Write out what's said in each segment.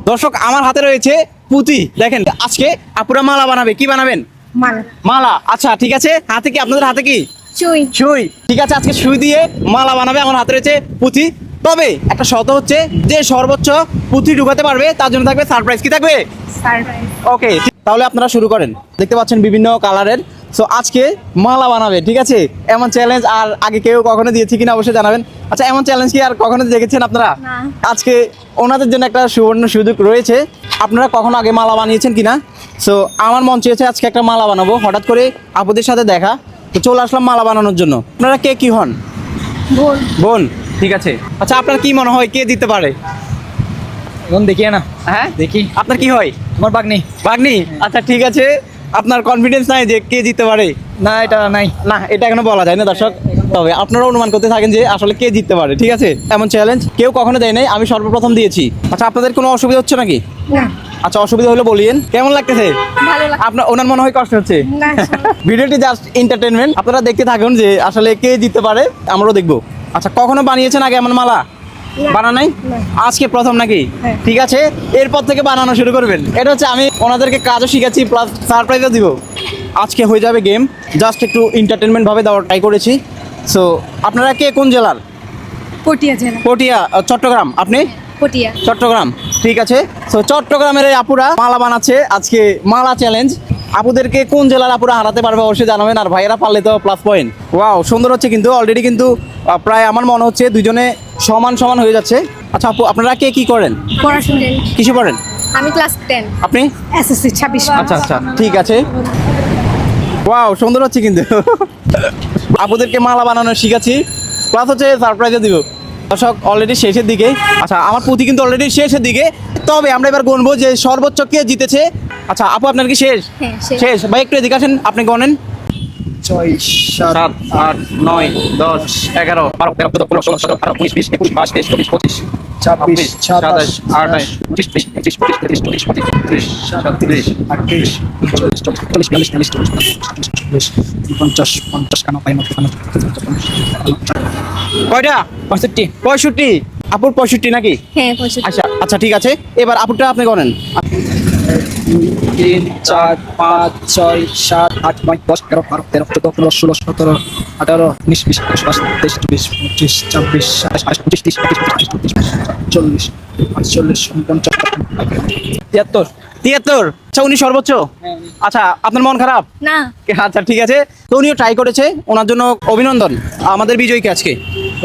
দর্শক আমার হাতে রয়েছে পুঁতি, দেখেন আজকে আপুরা মালা বানাবে। কি বানাবেন? মালা। মালা। আচ্ছা ঠিক আছে, হাতে কি আপনাদের হাতে কি? চুই। সুই। ঠিক আছে, আজকে সুই দিয়ে মালা বানাবে। আমার হাতে রয়েছে পুঁতি। তবে একটা শর্ত হচ্ছে যে সর্বোচ্চ পুঁতি ঢুকাতে পারবে তার জন্য থাকবে সারপ্রাইজ। কি থাকবে? সারপ্রাইজ। ওকে, তাহলে আপনারা শুরু করেন। দেখতে পাচ্ছেন বিভিন্ন কালারের। সো আজকে মালা বানাবে, ঠিক আছে? এমন চ্যালেঞ্জ আর আগে কেউ কখনো দিয়েছে কিনা অবশ্যই জানাবেন। আচ্ছা, এমন চ্যালেঞ্জ কি আর কখনো দেখেছেন আপনারা? না। আজকে ওনাদের জন্য একটা সুবর্ণ সুযোগ রয়েছে। আপনারা কখনো আগে মালা বানিয়েছেন কিনা? সো আমার মন চেয়েছে আজকে একটা মালা বানাবো। হঠাৎ করে আপুদের সাথে দেখা, তো চলে আসলাম মালা বানানোর জন্য। আপনারা কে কি হন? বোন। বোন। ঠিক আছে। আচ্ছা, আপনার কি মনে হয় কে দিতে পারে? এখন দেখি না, হ্যাঁ, দেখি। আপনার কি হয়? আমার বাগনি। বাগনি। আচ্ছা ঠিক আছে, আপনার কনফিডেন্স নাই যে কে জিততে পারে? না, এটা নাই। না, এটা এখনো বলা যায় না দর্শক। তবে আপনারা অনুমান করতে থাকেন যে আসলে কে জিততে পারে, ঠিক আছে? এমন চ্যালেঞ্জ কেউ কখনো দেয় নাই, আমি সর্বপ্রথম দিয়েছি। আচ্ছা, আপনাদের কোনো অসুবিধা হচ্ছে নাকি? না। আচ্ছা, অসুবিধা হলে বলিয়েন। কেমন লাগতেছে? ভালো লাগে আপনার ওনার মনে হয় কষ্ট হচ্ছে? না। ভিডিওটি জাস্ট এন্টারটেনমেন্ট, আপনারা দেখতে থাকুন যে আসলে কে জিততে পারে, আমরাও দেখবো। আচ্ছা, কখনো বানিয়েছেন আগে এমন মালা? বানান নাই? না। আজকে প্রথম নাকি? হ্যাঁ। ঠিক আছে, এরপর থেকে বানানো শুরু করবেন। এটা হচ্ছে আমি ওনাদেরকে কাজও শিখাচ্ছি প্লাস সারপ্রাইজও দিব। আজকে হয়ে যাবে গেম, জাস্ট একটু এন্টারটেনমেন্ট ভাবে দেওয়ার ট্রাই করেছি। সো আপনারা কে কোন জেলার? পটিয়া জেলা। পটিয়া, চট্টগ্রাম। আপনি? পটিয়া। চট্টগ্রাম। ঠিক আছে। সো চট্টগ্রামের এই আপুরা মালা বানাচ্ছে আজকে, মালা চ্যালেঞ্জ। আপুদেরকে কোন জেলার আপুরা হারাতে পারবে অবশ্যই জানাবেন, আর ভাইয়েরা পারলে তো প্লাস পয়েন্ট। ওয়াও, সুন্দর হচ্ছে কিন্তু অলরেডি, কিন্তু প্রায় আমার মনে হচ্ছে দুজনে সমান সমান হয়ে যাচ্ছে। আচ্ছা আপু, আপনারা কে কি করেন? পড়াশোনা। কিসে পড়েন? আমি ক্লাস 10। আপনি? এসএসসি 26। আচ্ছা আচ্ছা, ঠিক আছে। ওয়াও, সুন্দর হচ্ছে কিন্তু। আপুদেরকে মালা বানানো শিখাচ্ছি, প্লাস হচ্ছে সারপ্রাইজও দিব। দর্শক অলরেডি শেষের দিকে। আচ্ছা, আমার পুঁতি কিন্তু অলরেডি শেষের দিকে। তবে আমরা এবার গুনবো যে সর্বোচ্চ কে জিতেছে। আচ্ছা আপু, আপনার কি শেষ? হ্যাঁ, শেষ। শেষ। ভাই একটু এদিকে আসেন, আপনি গণেন। 6, 7, 7, 8, 9, 10, 11, 12, 13, 14, 15, 16, 17, 18, 19, 20, 21, 22, 23, 24, 25, 26, 27, 28, 29, 30, 31, 32, 33, 34, 35, 36, 38, 39, 40, 41, 42, 43, 44, 50, 51, কয়টা? 65, 65। আপুর 65 নাকি? হ্যাঁ, 65। আচ্ছা আচ্ছা, ঠিক আছে। এবার আপুরটা আপনি গণেন। 3, 4, 5, 6, 7, 8, 9, 10, 11, 12, 13, 14, 15, 16, 17, 18, 19, 20, 21, 22, 23, 24, 25, 26, 27, 28, 29, 30, 31, 32, 33, 40, 45, 73। 73। আচ্ছা, উনি সর্বোচ্চ। আচ্ছা, আপনার মন খারাপ? না। আচ্ছা ঠিক আছে, তো উনিও ট্রাই করেছে, ওনার জন্য অভিনন্দন। আমাদের বিজয়ীকে আজকে।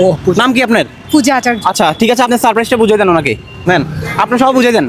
ও, নাম কি আপনার? পূজা আচার্য। আচ্ছা ঠিক আছে, আপনি সারপ্রাইজটা বুঝিয়ে দেন ওনাকে। নেন, আপনি সব বুঝিয়ে দেন।